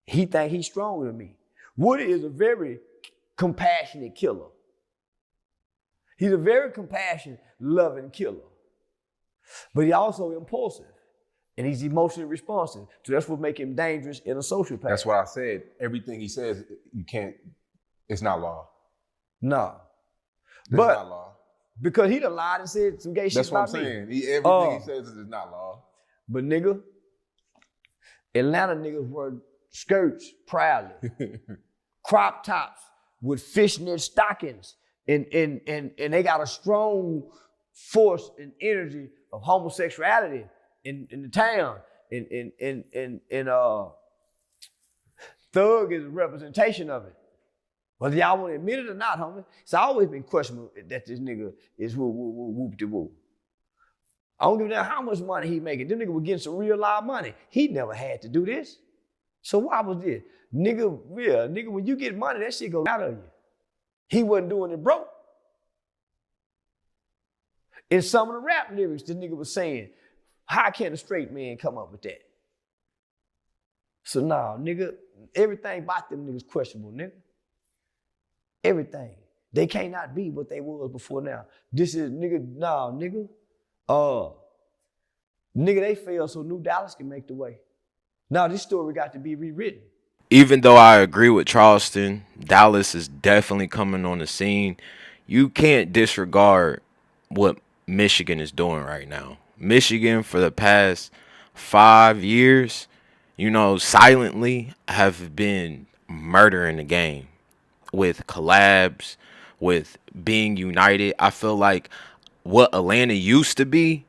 He think he's stronger than me. Woody is a very compassionate killer. He's a very compassionate, loving killer. But he's also impulsive. And he's emotionally responsive. So that's what makes him dangerous in a social path. That's what I said. Everything he says, you can't, it's not law. No. It's not law. Because he done lied and said some gay shit about me. That's what I'm saying. Everything he says is not law. But nigga, Atlanta niggas wear skirts proudly. Crop tops with fishnet stockings. And they got a strong force and energy of homosexuality in the town. And Thug is a representation of it. Whether y'all want to admit it or not, homie, it's always been questionable that this nigga is whoop-de-whoop. I don't give a damn how much money he making. This nigga was getting some real live money. He never had to do this. So why was this? Nigga, when you get money, that shit goes out of you. He wasn't doing it broke. In some of the rap lyrics, the nigga was saying, how can a straight man come up with that? So nah, nigga, everything about them niggas questionable, nigga. Everything. They cannot be what they was before now. This is, nigga, nah, nigga. Nigga, they failed so New Dallas can make the way. Now this story got to be rewritten. Even though I agree with Charleston, Dallas is definitely coming on the scene. You can't disregard what Michigan is doing right now. Michigan, for the past 5 years, silently have been murdering the game with collabs, with being united. I feel like what Atlanta used to be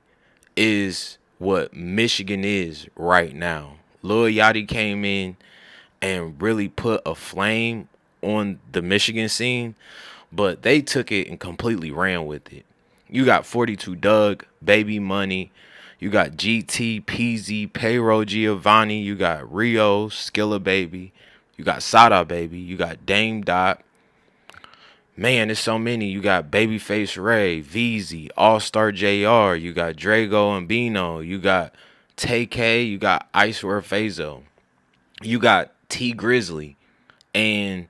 is what Michigan is right now. Lil Yachty came in and really put a flame on the Michigan scene, but they took it and completely ran with it. You got 42 Doug, Baby Money. You got GT, PZ, Payroll Giovanni. You got Rio, Skilla Baby. You got Sada Baby. You got Dame Dot. Man, there's so many. You got Babyface Ray, VZ, All-Star JR. You got Drago and Bino. You got TK. You got Icewear Fazo. You got T Grizzly. And,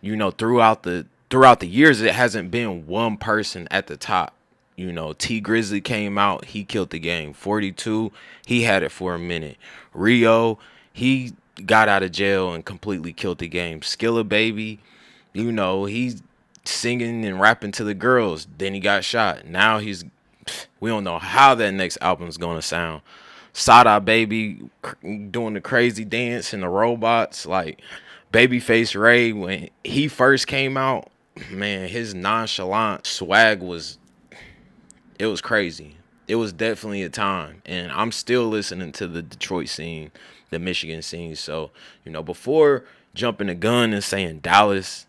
throughout the years, it hasn't been one person at the top. T Grizzly came out, he killed the game. 42, he had it for a minute. Rio, he got out of jail and completely killed the game. Skilla Baby, he's singing and rapping to the girls. Then he got shot. Now we don't know how that next album's gonna sound. Sada Baby doing the crazy dance and the robots. Like Babyface Ray, when he first came out, man, his nonchalant swag was crazy. It was definitely a time. And I'm still listening to the Detroit scene, the Michigan scene. So, before jumping the gun and saying Dallas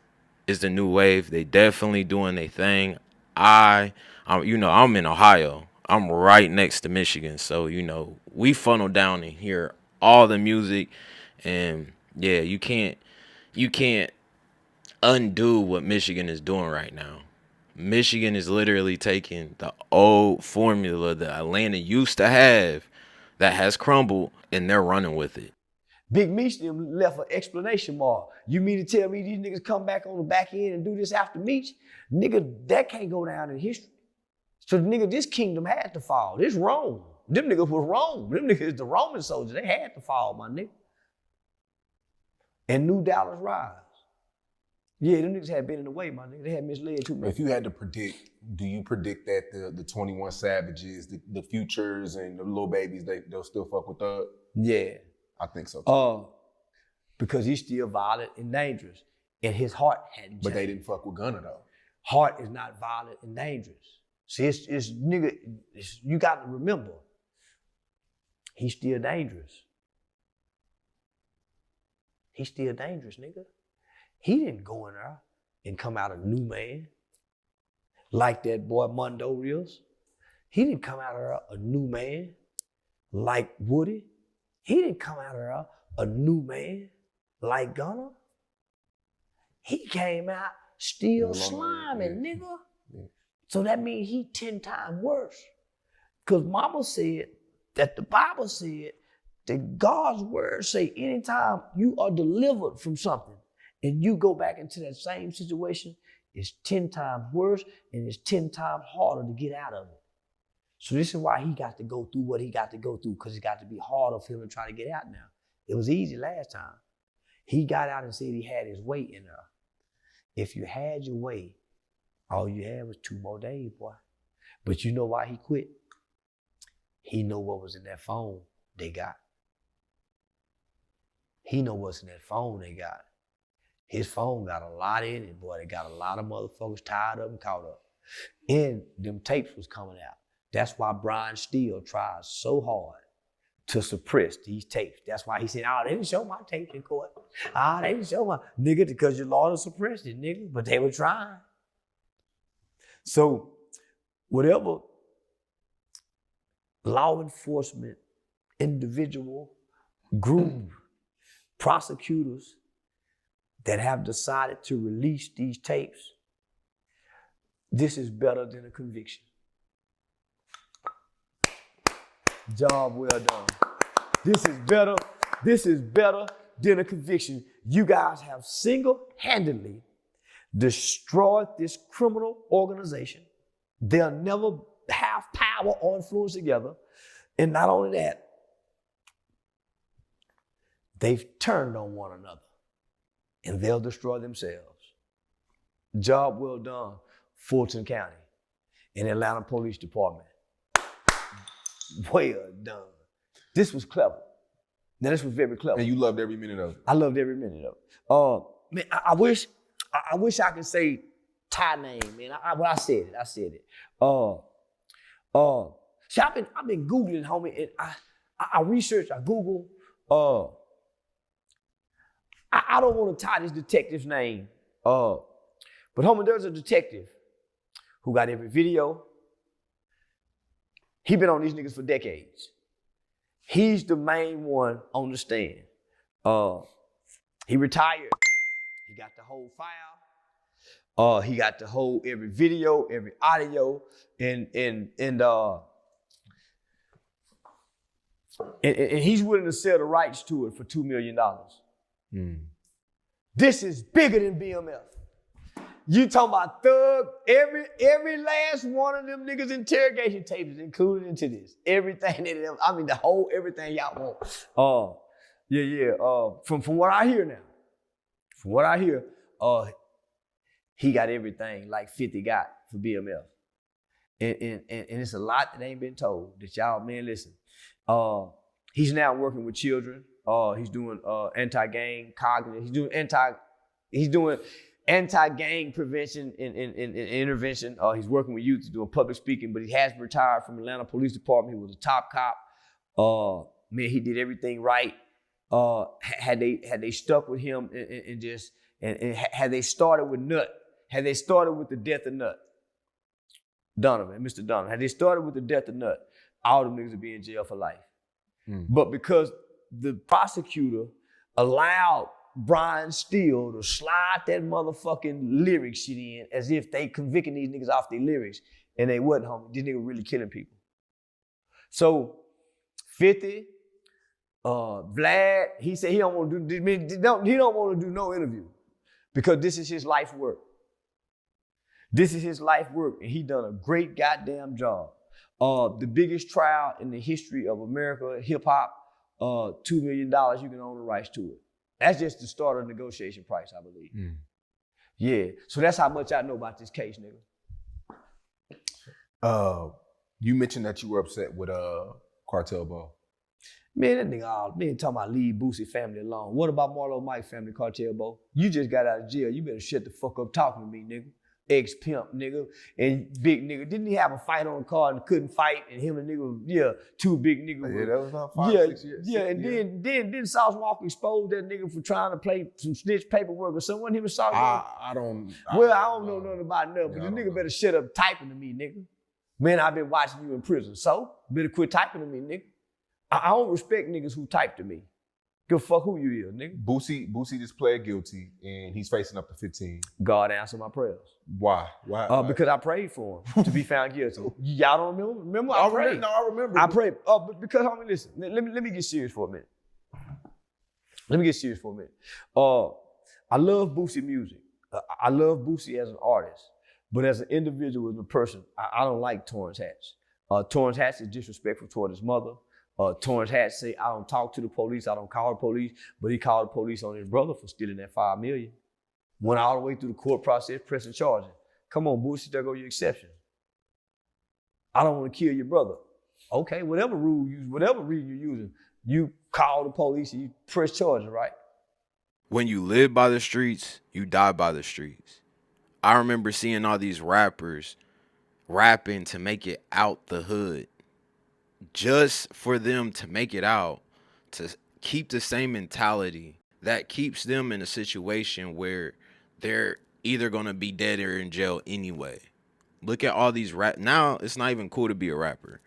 is the new wave, they definitely doing their thing. I'm in Ohio. I'm right next to Michigan. So, we funnel down and hear all the music. And yeah, you can't undo what Michigan is doing right now. Michigan is literally taking the old formula that Atlanta used to have that has crumbled, and they're running with it. Big Meech them left an explanation mark. You mean to tell me these niggas come back on the back end and do this after Meech? Nigga, that can't go down in history. So nigga, this kingdom had to fall. This Rome. Them niggas was Rome. Them niggas is the Roman soldiers. They had to fall, my nigga. And New Dallas rise. Yeah, them niggas had been in the way, my nigga. They had misled too much. If you had to predict, do you predict that the 21 Savages, the Futures, and the Lil Babies, they'll still fuck with Thug? Yeah. I think so too. Because he's still violent and dangerous. And his heart hadn't changed. But they didn't fuck with Gunna though. Heart is not violent and dangerous. See, you got to remember, he's still dangerous. He's still dangerous, nigga. He didn't go in there and come out a new man like that boy Mondo Reels. He didn't come out of there a new man like Woody. He didn't come out of there a new man like Gunna. He came out still sliming, nigga. Yeah. So that means he 10 times worse. Because mama said that the Bible said that God's word say anytime you are delivered from something and you go back into that same situation, it's 10 times worse and it's 10 times harder to get out of it. So this is why he got to go through what he got to go through, because it got to be harder for him to try to get out now. It was easy last time. He got out and said he had his way in there. If you had your way, all you had was 2 more days, boy. But you know why he quit? He know what was in that phone they got. He know what's in that phone they got. His phone got a lot in it, boy. They got a lot of motherfuckers tied up and caught up. And them tapes was coming out. That's why Brian Steele tried so hard to suppress these tapes. That's why he said, oh, they didn't show my tapes in court. They didn't show my, nigga, because your lawyer suppressed it, nigga. But they were trying. So whatever law enforcement, individual, group, prosecutors that have decided to release these tapes, this is better than a conviction. Job well done. This is better than a conviction. You guys have single-handedly destroyed this criminal organization. They'll never have power or influence together. And not only that, they've turned on one another and they'll destroy themselves. Job well done, Fulton County and Atlanta Police Department. Well done. This was clever. Now this was very clever. And you loved every minute of it. I loved every minute of it. Man, I wish I could say Ty name, man. When I said it. See, I've been Googling, homie, and I researched, I Google. I don't want to tie this detective's name. But homie, there's a detective who got every video. He been on these niggas for decades. He's the main one on the stand. He retired. He got the whole file. He got the whole every video, every audio, and he's willing to sell the rights to it for $2 million. This is bigger than BMF. You talking about thug, every last one of them niggas interrogation tapes is included into this. Everything that, I mean the whole everything y'all want. From what I hear now, he got everything like 50 got for BMF. And it's a lot that ain't been told that y'all, man, listen. He's now working with children. He's doing anti-gang cognitive. He's doing anti-gang prevention and intervention. He's working with youth, doing public speaking, but he has retired from Atlanta Police Department. He was a top cop. Man, he did everything right. Had they stuck with him and had they started with Nut, had they started with the death of Nut, Mr. Donovan, had they started with the death of Nut, all them niggas would be in jail for life. But because the prosecutor allowed Brian Steele to slide that motherfucking lyric shit in as if they convicting these niggas off their lyrics, and they wasn't, homie. These niggas really killing people. So 50, Vlad, he said he don't want to do no interview because this is his life work. This is his life work, and he done a great goddamn job. The biggest trial in the history of America, hip hop, $2 million, you can own the rights to it. That's just the start of the negotiation price, I believe. Yeah, so that's how much I know about this case, nigga. You mentioned that you were upset with Cartel Ball. Man, that nigga, man, talking about leave Boosie family alone. What about Marlo Mike family, Cartel Ball? You just got out of jail. You better shut the fuck up talking to me, nigga. Ex-pimp, nigga, and big nigga. Didn't he have a fight on the car and couldn't fight? And him and nigga, two big niggas. Yeah, that was about 5-6 years. Yeah, and then Sauce Walker exposed that nigga for trying to play some snitch paperwork or someone. Him and Sauce Walker. I don't know nothing about nothing, but the nigga better shut up typing to me, nigga. Man, I've been watching you in prison, so better quit typing to me, nigga. I don't respect niggas who type to me. Give a fuck who you is, nigga. Boosie just pled guilty and he's facing up to 15. God answered my prayers. Why? Why? Because I prayed for him to be found guilty. Y'all don't remember? Remember I prayed. No, I remember. I prayed. Because homie, listen. Let me get serious for a minute. I love Boosie music. I love Boosie as an artist, but as an individual, as a person, I don't like Torrance Hatch. Torrance Hatch is disrespectful toward his mother. Torrance Hatch say, I don't talk to the police, I don't call the police, but he called the police on his brother for stealing that $5 million. Went all the way through the court process, pressing charges. Come on, Boosie, there go your exception. I don't want to kill your brother. Okay, whatever reason you're using, you call the police and you press charges, right? When you live by the streets, you die by the streets. I remember seeing all these rappers rapping to make it out the hood, just for them to make it out, to keep the same mentality that keeps them in a situation where they're either going to be dead or in jail anyway. Look at all these now it's not even cool to be a rapper.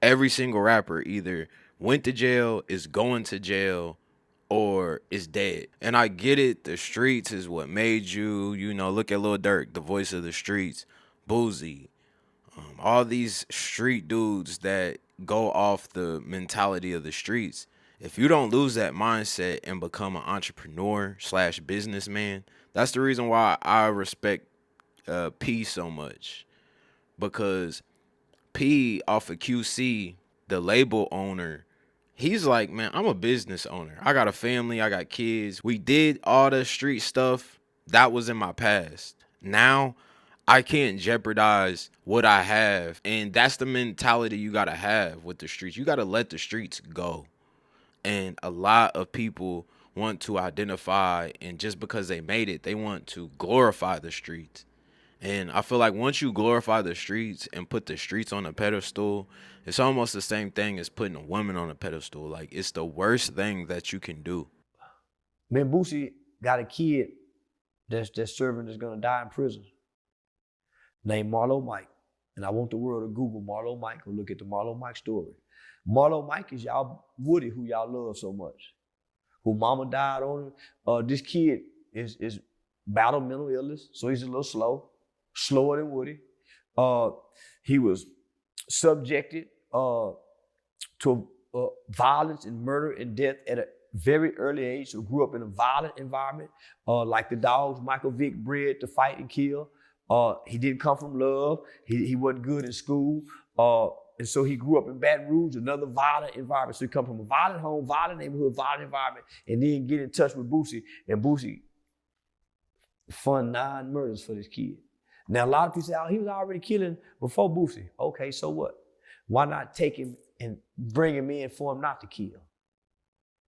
Every single rapper either went to jail, is going to jail, or is dead. And I get it, the streets is what made you, look at Lil Durk, the voice of the streets, Boosie, all these street dudes that go off the mentality of the streets. If you don't lose that mindset and become an entrepreneur / businessman, that's the reason why I respect P so much. Because P off of QC, the label owner, he's like, man, I'm a business owner. I got a family, I got kids. We did all the street stuff that was in my past. Now I can't jeopardize what I have. And that's the mentality you got to have with the streets. You got to let the streets go. And a lot of people want to identify, and just because they made it, they want to glorify the streets. And I feel like once you glorify the streets and put the streets on a pedestal, it's almost the same thing as putting a woman on a pedestal. Like, it's the worst thing that you can do. Man, Boosie got a kid that's serving that's gonna die in prison, named Marlo Mike. And I want the world to Google Marlo Mike or look at the Marlo Mike story. Marlo Mike is y'all Woody, who y'all love so much, who mama died on him. This kid is battled mental illness, so he's a little slower than Woody. He was subjected to violence and murder and death at a very early age, so grew up in a violent environment, like the dogs Michael Vick bred to fight and kill. He didn't come from love. He wasn't good in school. And so he grew up in Baton Rouge, another violent environment. So he come from a violent home, violent neighborhood, violent environment, and then get in touch with Boosie. And Boosie fund 9 murders for this kid. Now, a lot of people say, oh, he was already killing before Boosie. Okay, so what? Why not take him and bring him in for him not to kill?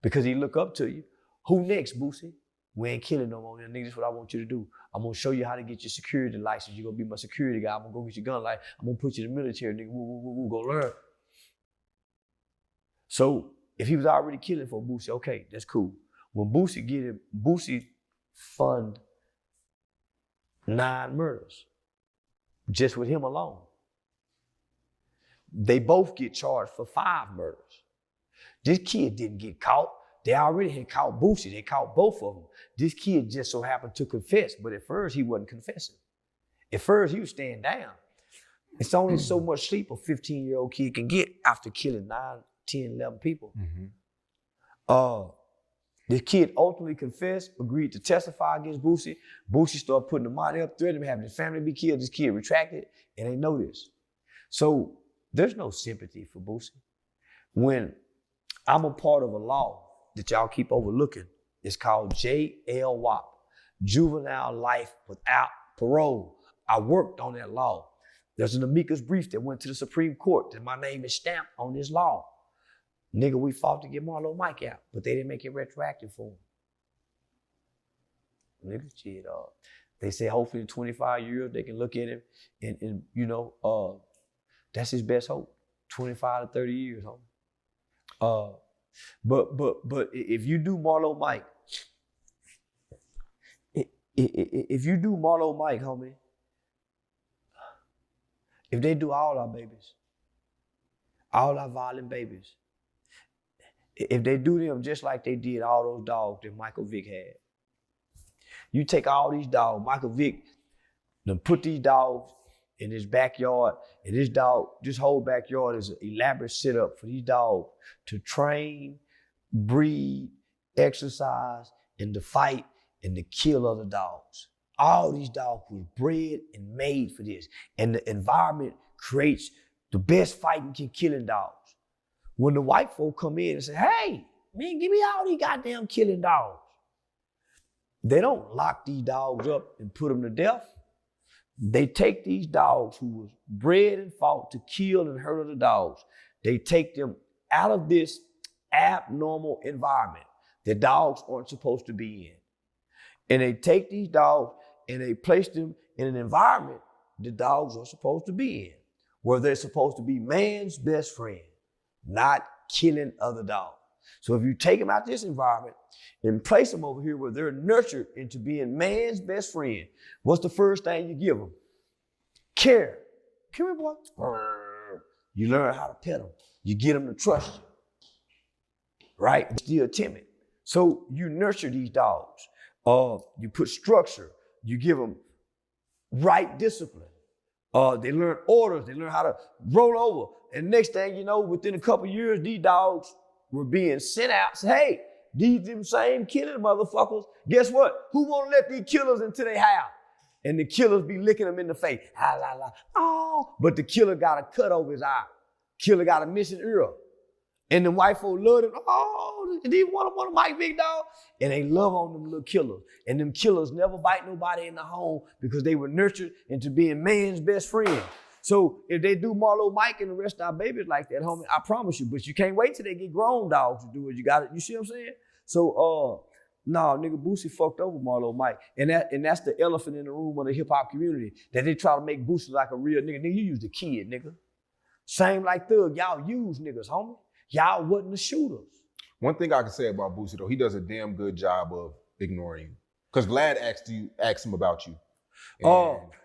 Because he look up to you. Who next, Boosie? We ain't killing no more. Nigga, this is what I want you to do. I'm gonna show you how to get your security license. You're gonna be my security guy. I'm gonna go get your gun license. I'm gonna put you in the military, nigga. We'll go learn. So if he was already killing for Boosie, okay, that's cool. When Boosie get him, Boosie fund 9 murders just with him alone. They both get charged for 5 murders. This kid didn't get caught. They already had caught Boosie. They caught both of them. This kid just so happened to confess, but at first he wasn't confessing. At first he was staying down. It's only so much sleep a 15-year-old kid can get after killing 9, 10, 11 people. Mm-hmm. The kid ultimately confessed, agreed to testify against Boosie. Boosie started putting the money up, threatening him, having his family be killed. This kid retracted, and they know this. So there's no sympathy for Boosie. When I'm a part of a law that y'all keep overlooking, it's called JLWOP, Juvenile Life Without Parole. I worked on that law. There's an amicus brief that went to the Supreme Court that my name is stamped on this law. Nigga, we fought to get Marlo Mike out, but they didn't make it retroactive for him. Nigga, shit, they say hopefully in 25 years they can look at him and that's his best hope, 25 to 30 years, homie. But if you do Marlo Mike, homie, if they do all our babies, all our violent babies, If they do them just like they did all those dogs that Michael Vick had. You take all these dogs, Michael Vick, then put these dogs in his backyard, and this whole backyard is an elaborate setup for these dogs to train, breed, exercise, and to fight and to kill other dogs. All these dogs were bred and made for this. And the environment creates the best fighting and killing dogs. When the white folk come in and say, hey, man, give me all these goddamn killing dogs. They don't lock these dogs up and put them to death. They take these dogs who was bred and fought to kill and hurt other dogs. They take them out of this abnormal environment that dogs aren't supposed to be in. And they take these dogs and they place them in an environment that dogs are supposed to be in, where they're supposed to be man's best friend, not killing other dogs. So if you take them out this environment and place them over here where they're nurtured into being man's best friend, what's the first thing you give them? Care. Come here, boy. You learn how to pet them. You get them to trust you, right? Still timid. So you nurture these dogs. You put structure. You give them right discipline. They learn orders. They learn how to roll over. And next thing you know, within a couple years, these dogs were being sent out. Say, hey, these them same killing motherfuckers. Guess what? Who won't let these killers into their house? And the killers be licking them in the face. Ah, la, la. Oh, but the killer got a cut over his eye. Killer got a missing ear. And the white folk love them. Oh, these one of my big dog. And they love on them little killers. And them killers never bite nobody in the home because they were nurtured into being man's best friend. So if they do Marlo Mike and the rest of our babies like that, homie, I promise you, but you can't wait till they get grown dogs to do it. You got it. You see what I'm saying? So, nigga, Boosie fucked over Marlo Mike. And that's the elephant in the room of the hip hop community, that they try to make Boosie like a real nigga. Nigga, you used a kid, nigga. Same like Thug. Y'all use niggas, homie. Y'all wasn't the shooters. One thing I can say about Boosie, though, he does a damn good job of ignoring you. Because Vlad asked him about you.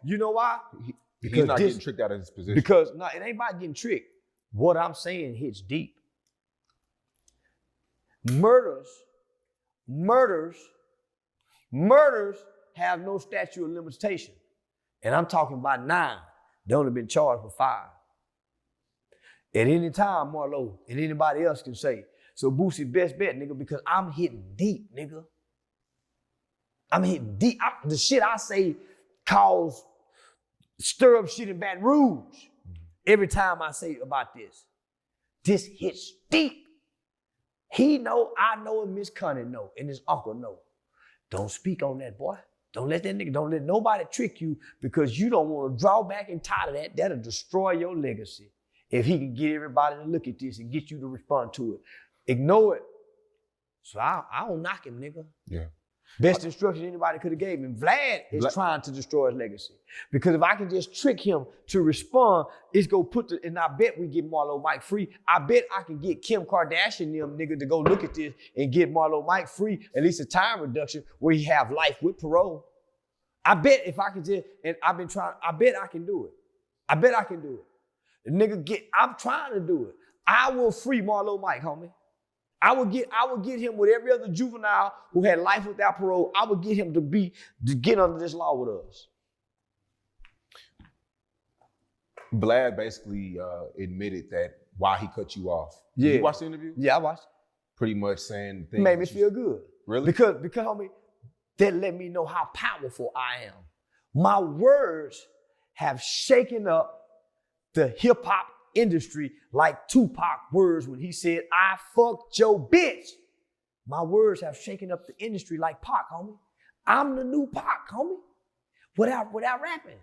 You know why? He's not getting tricked out of his position. Because, no, it ain't about getting tricked. What I'm saying hits deep. Murders have no statute of limitation. And I'm talking about 9. They only been charged for 5. At any time, Marlo, and anybody else can say. So Boosie best bet, nigga, because I'm hitting deep, nigga. I'm hitting deep. The shit I say stir up shit in Baton Rouge every time I say about this. This hits deep. He know, I know, and Miss Connie know, and his uncle know. Don't speak on that, boy. Don't let nobody trick you, because you don't want to draw back and tie to that. That'll destroy your legacy. If he can get everybody to look at this and get you to respond to it. Ignore it. So I don't knock him, nigga. Yeah. Best instruction anybody could have gave him. Vlad is trying to destroy his legacy. Because if I can just trick him to respond, it's going to put and I bet we get Marlo Mike free. I bet I can get Kim Kardashian them nigga to go look at this and get Marlo Mike free, at least a time reduction where he have life with parole. I bet if I can just, and I've been trying, I bet I can do it. I bet I can do it. The nigga I'm trying to do it. I will free Marlo Mike, homie. I would get him with every other juvenile who had life without parole. I would get him to get under this law with us. Vlad basically admitted that why he cut you off. Yeah. Did you watch the interview? Yeah, I watched. Pretty much saying things. It made me feel good. Really? Because homie, that let me know how powerful I am. My words have shaken up the hip hop industry like Tupac words when he said, I fucked your bitch. My words have shaken up the industry like Pac, homie. I'm the new Pac, homie. Without rapping.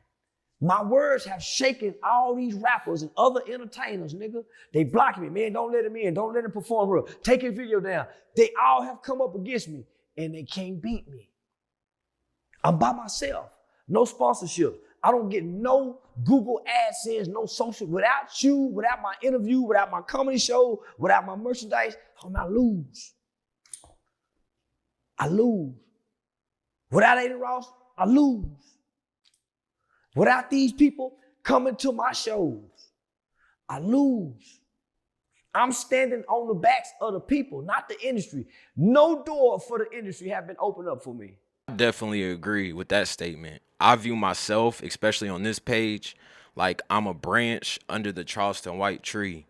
My words have shaken all these rappers and other entertainers, nigga. They blocking me, man. Don't let him in. Don't let him perform real. Take his video down. They all have come up against me and they can't beat me. I'm by myself. No sponsorship. I don't get no Google AdSense, no social. Without you, without my interview, without my comedy show, without my merchandise, I lose. I lose. Without Aiden Ross, I lose. Without these people coming to my shows, I lose. I'm standing on the backs of the people, not the industry. No door for the industry have been opened up for me. I definitely agree with that statement. I view myself, especially on this page, like I'm a branch under the Charleston White tree.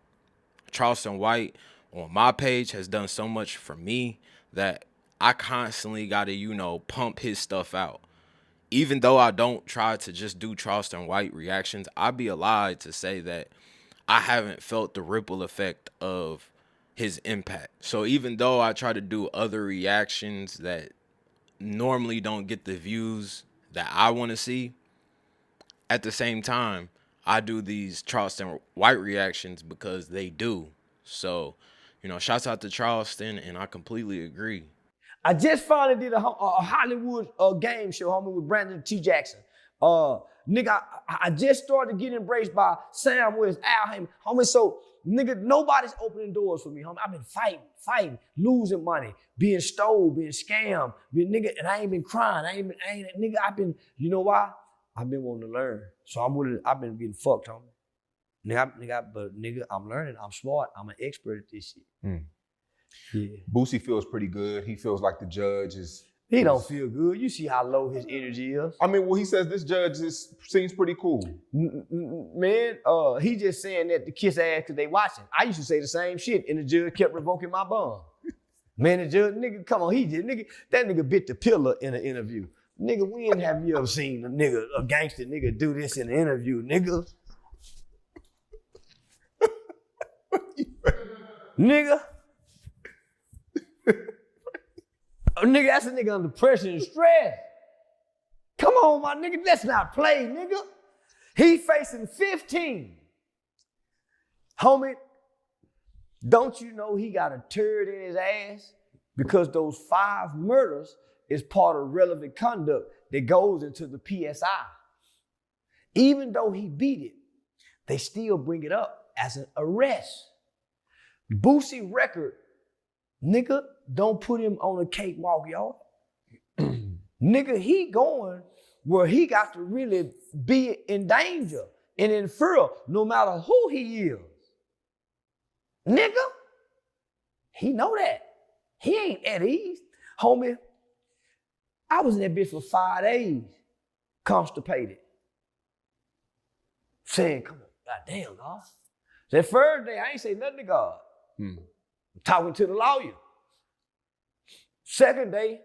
Charleston White on my page has done so much for me that I constantly got to, pump his stuff out. Even though I don't try to just do Charleston White reactions, I'd be alive to say that I haven't felt the ripple effect of his impact. So even though I try to do other reactions that normally don't get the views that I want to see, at the same time, I do these Charleston White reactions because they do. So, shouts out to Charleston, and I completely agree. I just finally did a Hollywood game show, homie, with Brandon T. Jackson. Nigga, I just started getting embraced by Sam West, Al Heyman. Homie, so, nigga, nobody's opening doors for me, homie. I've been fighting, losing money, being stole, being scammed, nigga, and I ain't been crying. Nigga, I've been, you know why? I've been wanting to learn. So I've been getting fucked, homie. Nigga, I'm learning. I'm smart. I'm an expert at this shit. Yeah. Boosie feels pretty good. He feels like the judge is. He don't feel good. You see how low his energy is. I mean, well, he says this judge seems pretty cool. Man, he just saying that to kiss ass because they watching. I used to say the same shit, and the judge kept revoking my bond. Man, the judge, nigga, come on, that nigga bit the pillar in an interview. Nigga, when have you ever seen a gangster nigga do this in an interview, nigga? Nigga. Nigga, that's a nigga under pressure and stress. Come on, my nigga, let's not play, nigga. He facing 15. Homie, don't you know he got a turd in his ass? Because those 5 murders is part of relevant conduct that goes into the PSI. Even though he beat it, they still bring it up as an arrest. Boosie record, nigga, don't put him on a cakewalk, y'all. Nigga, he going where he got to really be in danger and in fear no matter who he is. Nigga, he know that. He ain't at ease. Homie, I was in that bitch for 5 days, constipated. Saying, come on, goddamn, God. That first day, I ain't say nothing to God. Talking to the lawyer. Second day,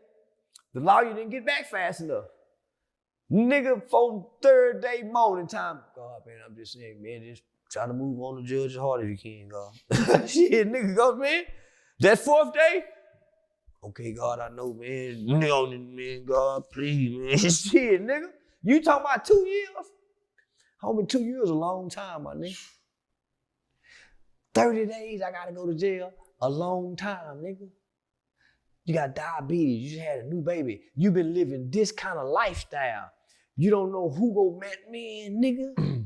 the lawyer didn't get back fast enough. Nigga, for third day morning time, God, man, I'm just saying, man, just try to move on the judge as hard as you can, God. Shit, nigga, go, man. That fourth day, okay, God, I know, man. No, man, God, please, man. Shit, nigga. You talking about 2 years? Homie, 2 years is a long time, my nigga. 30 days, I gotta go to jail. A long time, nigga. You got diabetes. You just had a new baby. You been living this kind of lifestyle. You don't know who go met man, nigga.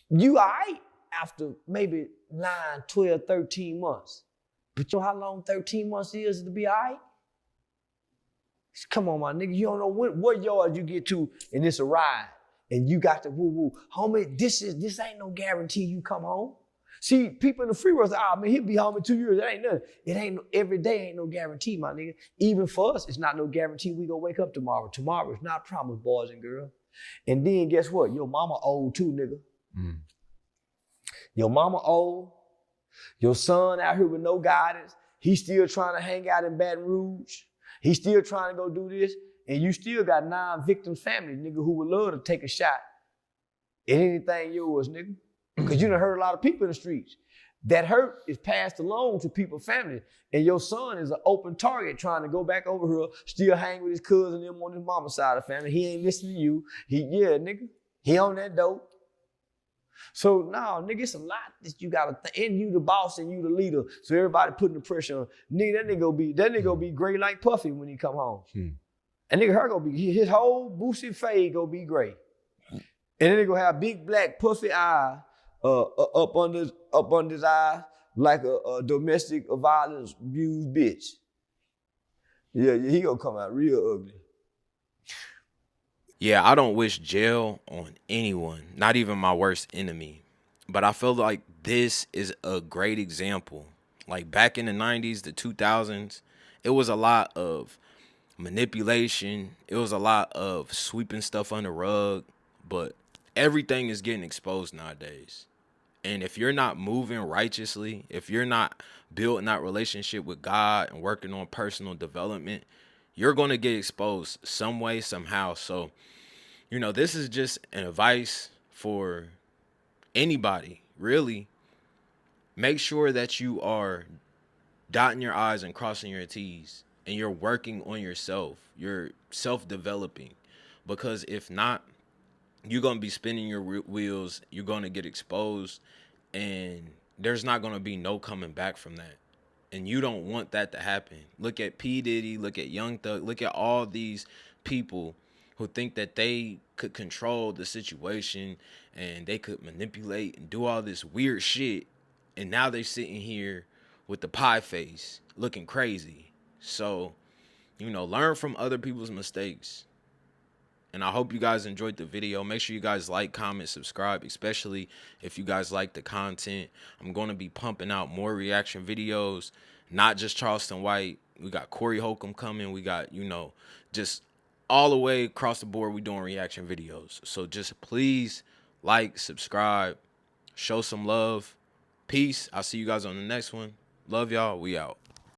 You all right after maybe 9, 12, 13 months. But you know how long 13 months is to be all right? Come on, my nigga. You don't know what yard you get to and it's a ride. And you got to woo-woo. Homie, this ain't no guarantee you come home. See, people in the free world say, man, he'll be home in 2 years. That ain't nothing. It ain't, every day ain't no guarantee, my nigga. Even for us, it's not no guarantee we gonna wake up tomorrow. Tomorrow is not promised, boys and girls. And then guess what? Your mama old too, nigga. Your mama old. Your son out here with no guidance. He's still trying to hang out in Baton Rouge. He's still trying to go do this. And you still got 9 victims' family, nigga, who would love to take a shot at anything yours, nigga. Because you done hurt a lot of people in the streets. That hurt is passed along to people's family. And your son is an open target trying to go back over here, still hang with his cousin and them on his mama's side of the family. He ain't listening to you. Nigga. He on that dope. So, no, nigga, it's a lot that you got to, and you the boss and you the leader. So everybody putting the pressure on. Nigga, that nigga gonna be gray like Puffy when he come home. And nigga, her gonna be, his whole Boosie fade gonna be gray. And then they gonna have big black puffy eye up under his eye like a domestic violence abused bitch. Yeah, he gonna come out real ugly. Yeah, I don't wish jail on anyone, not even my worst enemy. But I feel like this is a great example. Like back in the 90s, the 2000s, it was a lot of manipulation. It was a lot of sweeping stuff under the rug. But everything is getting exposed nowadays. And if you're not moving righteously, if you're not building that relationship with God and working on personal development, you're going to get exposed some way, somehow. So, this is just an advice for anybody, really. Make sure that you are dotting your I's and crossing your T's and you're working on yourself. You're self-developing. Because if not, you're going to be spinning your wheels. You're going to get exposed. And there's not going to be no coming back from that. And you don't want that to happen. Look at P. Diddy. Look at Young Thug. Look at all these people who think that they could control the situation and they could manipulate and do all this weird shit. And now they're sitting here with the pie face looking crazy. So, learn from other people's mistakes. And I hope you guys enjoyed the video. Make sure you guys like, comment, subscribe, especially if you guys like the content. I'm going to be pumping out more reaction videos, not just Charleston White. We got Corey Holcomb coming. We got, just all the way across the board, we doing reaction videos. So just please like, subscribe, show some love. Peace. I'll see you guys on the next one. Love y'all. We out.